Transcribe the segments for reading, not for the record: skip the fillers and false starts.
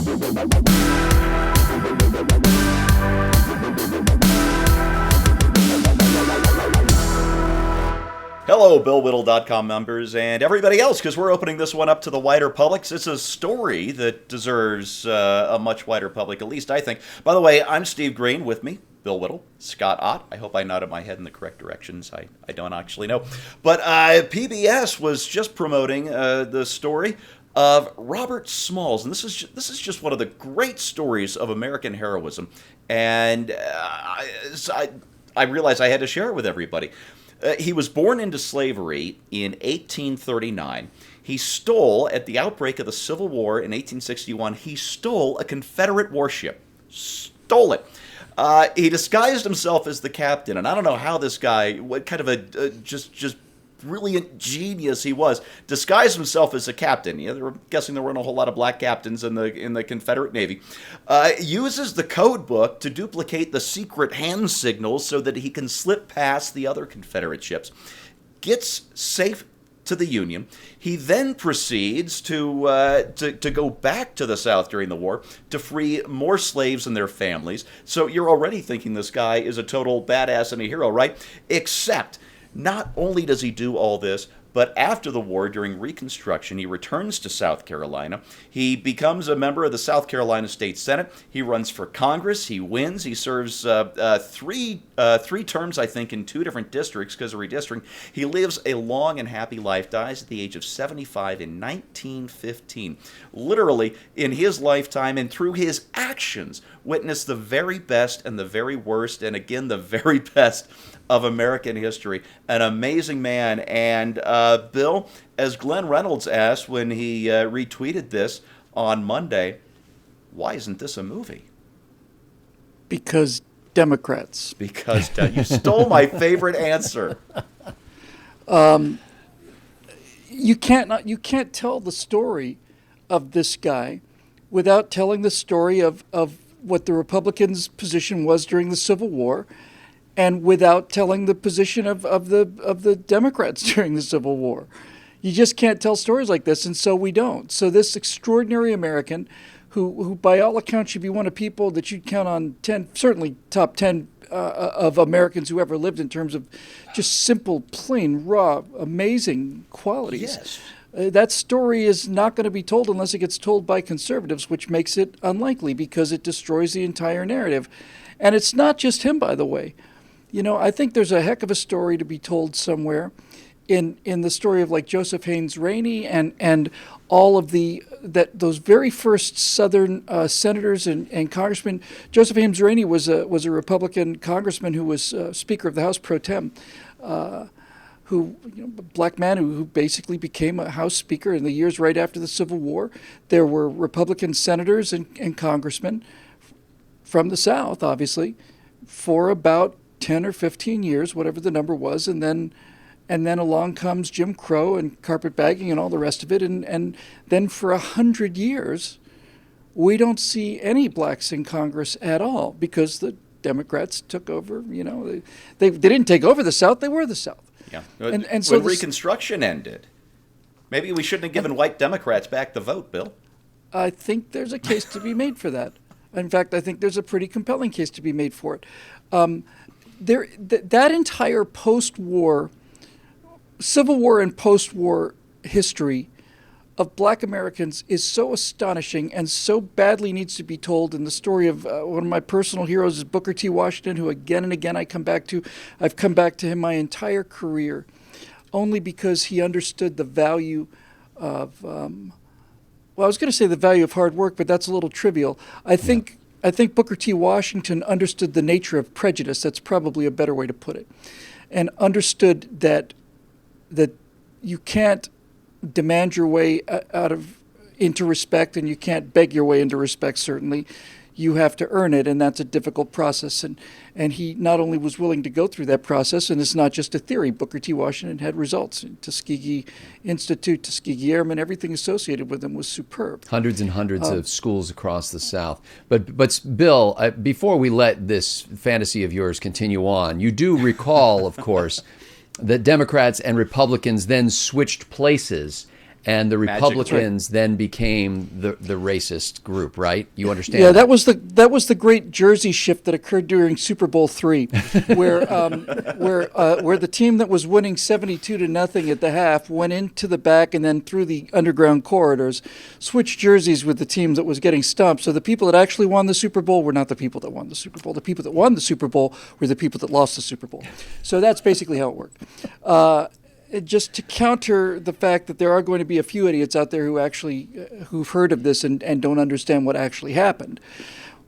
Hello, BillWhittle.com members and everybody else, because we're opening this one up to the wider public. It's a story that deserves a much wider public, at least I think. By the way, I'm Steve Green. With me, Bill Whittle, Scott Ott. I hope I nodded my head in the correct directions. I don't actually know. But PBS was just promoting the story of Robert Smalls, and this is just one of the great stories of American heroism. And I realized I had to share it with everybody. He was born into slavery in 1839. He stole, at the outbreak of the Civil War in 1861, he stole a Confederate warship. Stole it. He disguised himself as the captain, and I don't know how this guy, what kind of a just brilliant genius he was, disguised himself as a captain. You know, they were guessing there weren't a whole lot of black captains in the Confederate Navy. Uses the code book to duplicate the secret hand signals so that he can slip past the other Confederate ships. Gets safe to the Union. He then proceeds to go back to the South during the war to free more slaves and their families. So you're already thinking this guy is a total badass and a hero, right? Except not only does he do all this, but after the war, during Reconstruction, he returns to South Carolina. He becomes a member of the South Carolina State Senate. He runs for Congress. He wins. He serves three terms, I think, in 2 different districts because of redistricting. He lives a long and happy life, dies at the age of 75 in 1915. Literally, in his lifetime and through his actions, witnessed the very best and the very worst, and again, the very best of American history. An amazing man. And Bill, as Glenn Reynolds asked when he retweeted this on Monday, why isn't this a movie? Because Democrats. Because you stole my favorite answer. You can't tell the story of this guy without telling the story of what the Republicans' position was during the Civil War, and without telling the position of the Democrats during the Civil War. You just can't tell stories like this, and so we don't. So this extraordinary American, who by all accounts should be one of people that you'd count on 10, certainly top 10 of Americans who ever lived in terms of just simple, plain, raw, amazing qualities. Yes. That story is not going to be told unless it gets told by conservatives, which makes it unlikely because it destroys the entire narrative. And it's not just him, by the way. You know, I think there's a heck of a story to be told somewhere in the story of like Joseph Haynes Rainey and all of those very first Southern senators and congressmen. Joseph Haynes Rainey was a Republican congressman who was Speaker of the House pro tem, a black man who basically became a House Speaker in the years right after the Civil War. There were Republican senators and congressmen from the South, obviously, for about 10 or 15 years, whatever the number was, and then along comes Jim Crow and carpetbagging and all the rest of it, and then for 100 years, we don't see any blacks in Congress at all because the Democrats took over. You know, they didn't take over the South; they were the South. Yeah, and so when Reconstruction ended, maybe we shouldn't have given white Democrats back the vote, Bill. I think there's a case to be made for that. In fact, I think there's a pretty compelling case to be made for it. That entire post-war, Civil War and post-war history of black Americans is so astonishing and so badly needs to be told. And the story of one of my personal heroes is Booker T. Washington, who again and again I've come back to him my entire career, only because he understood the value of, I was going to say the value of hard work, but that's a little trivial. I think Booker T. Washington understood the nature of prejudice. That's probably a better way to put it, and understood that you can't demand your way into respect, and you can't beg your way into respect. Certainly, you have to earn it, and that's a difficult process. And he not only was willing to go through that process, and it's not just a theory. Booker T. Washington had results. Tuskegee Institute, Tuskegee Airmen, everything associated with him was superb. Hundreds and hundreds of schools across the South. But Bill, before we let this fantasy of yours continue on, you do recall, of course, that Democrats and Republicans then switched places and the Magically. Republicans then became the racist group, right? You understand? Yeah, that was the great Jersey shift that occurred during Super Bowl III, where the team that was winning 72-0 at the half went into the back and then through the underground corridors, switched jerseys with the team that was getting stumped. So the people that actually won the Super Bowl were not the people that won the Super Bowl. The people that won the Super Bowl were the people that lost the Super Bowl. So that's basically how it worked. Just to counter the fact that there are going to be a few idiots out there who've heard of this and don't understand what actually happened.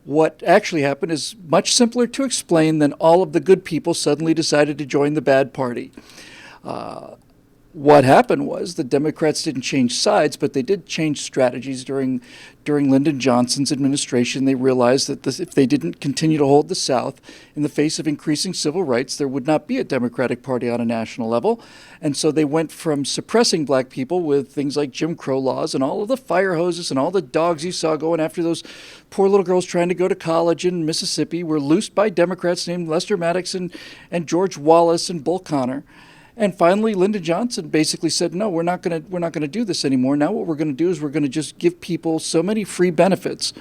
What actually happened is much simpler to explain than all of the good people suddenly decided to join the bad party. What happened was the Democrats didn't change sides, but they did change strategies during Lyndon Johnson's administration. They realized that if they didn't continue to hold the South in the face of increasing civil rights, there would not be a Democratic Party on a national level. And so they went from suppressing black people with things like Jim Crow laws and all of the fire hoses and all the dogs you saw going after those poor little girls trying to go to college in Mississippi were loosed by Democrats named Lester Maddox and George Wallace and Bull Connor. And finally, Lyndon Johnson basically said, no, we're not going to do this anymore. Now what we're going to do is we're going to just give people so many free benefits,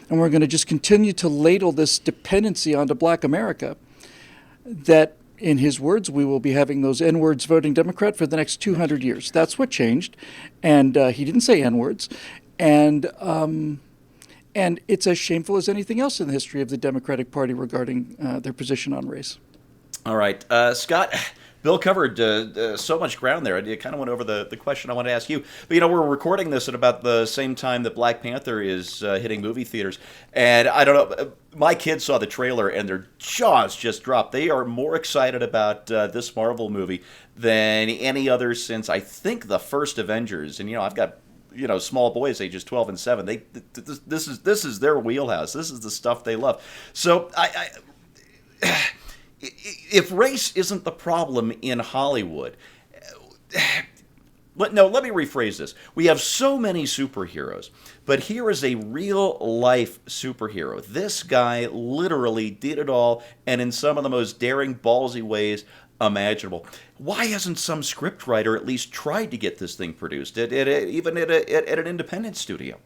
and we're going to just continue to ladle this dependency onto black America that, in his words, we will be having those N-words voting Democrat for the next 200 years. That's what changed. And he didn't say N-words. And it's as shameful as anything else in the history of the Democratic Party regarding their position on race. All right. Scott, Bill covered so much ground there. I kind of went over the question I wanted to ask you. But, we're recording this at about the same time that Black Panther is hitting movie theaters. And I don't know, my kids saw the trailer and their jaws just dropped. They are more excited about this Marvel movie than any other since, I think, the first Avengers. And, I've got small boys ages 12 and 7. This is their wheelhouse. This is the stuff they love. So if race isn't the problem in Hollywood, let me rephrase this. We have so many superheroes, but here is a real-life superhero. This guy literally did it all, and in some of the most daring, ballsy ways imaginable. Why hasn't some scriptwriter at least tried to get this thing produced, even at an independent studio?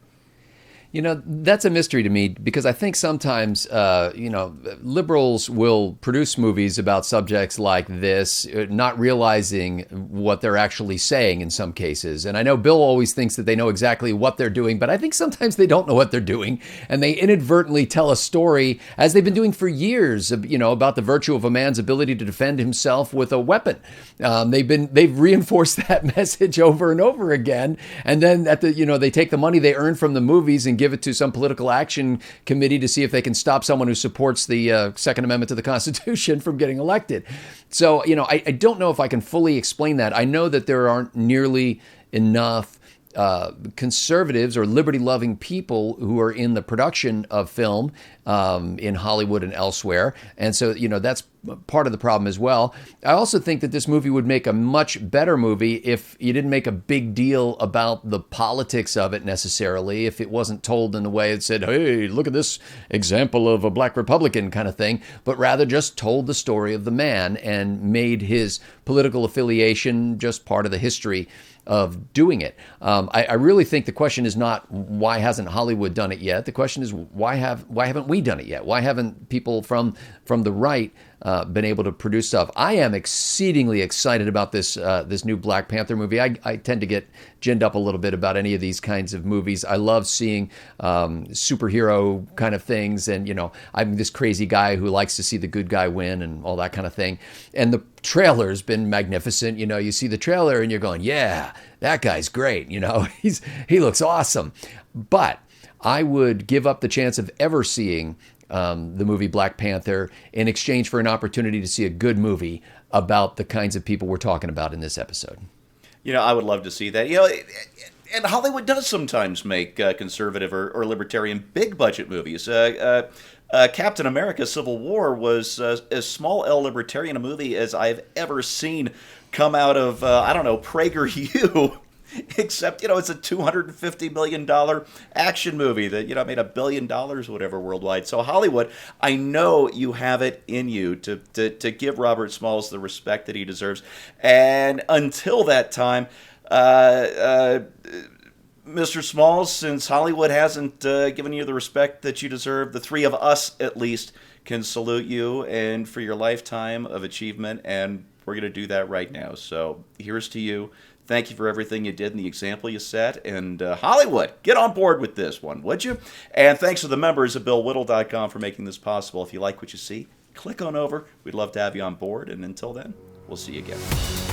That's a mystery to me because I think sometimes, liberals will produce movies about subjects like this, not realizing what they're actually saying in some cases. And I know Bill always thinks that they know exactly what they're doing, but I think sometimes they don't know what they're doing. And they inadvertently tell a story, as they've been doing for years, about the virtue of a man's ability to defend himself with a weapon. They've reinforced that message over and over again. And then they take the money they earn from the movies and give it to some political action committee to see if they can stop someone who supports the Second Amendment to the Constitution from getting elected. So, I don't know if I can fully explain that. I know that there aren't nearly enough conservatives or liberty-loving people who are in the production of film in Hollywood and elsewhere. And so, that's part of the problem as well. I also think that this movie would make a much better movie if you didn't make a big deal about the politics of it necessarily, if it wasn't told in the way it said, hey, look at this example of a black Republican kind of thing, but rather just told the story of the man and made his political affiliation just part of the history of doing it. I really think the question is not why hasn't Hollywood done it yet. The question is why haven't we done it yet? Why haven't people from the right been able to produce stuff? I am exceedingly excited about this new Black Panther movie. I tend to get ginned up a little bit about any of these kinds of movies. I love seeing superhero kind of things, and I'm this crazy guy who likes to see the good guy win and all that kind of thing. And the trailer's been magnificent. You see the trailer and you're going, yeah, that guy's great. He looks awesome. But I would give up the chance of ever seeing the movie Black Panther in exchange for an opportunity to see a good movie about the kinds of people we're talking about in this episode. I would love to see that. And Hollywood does sometimes make conservative or libertarian big budget movies. Captain America: Civil War was as small L libertarian a movie as I've ever seen come out of PragerU. Except, it's a $250 million action movie that, made $1 billion or whatever worldwide. So Hollywood, I know you have it in you to give Robert Smalls the respect that he deserves. And until that time, Mr. Smalls, since Hollywood hasn't given you the respect that you deserve, the three of us at least can salute you and for your lifetime of achievement, and we're going to do that right now. So here's to you. Thank you for everything you did and the example you set. And Hollywood, get on board with this one, would you? And thanks to the members of BillWhittle.com for making this possible. If you like what you see, click on over. We'd love to have you on board. And until then, we'll see you again.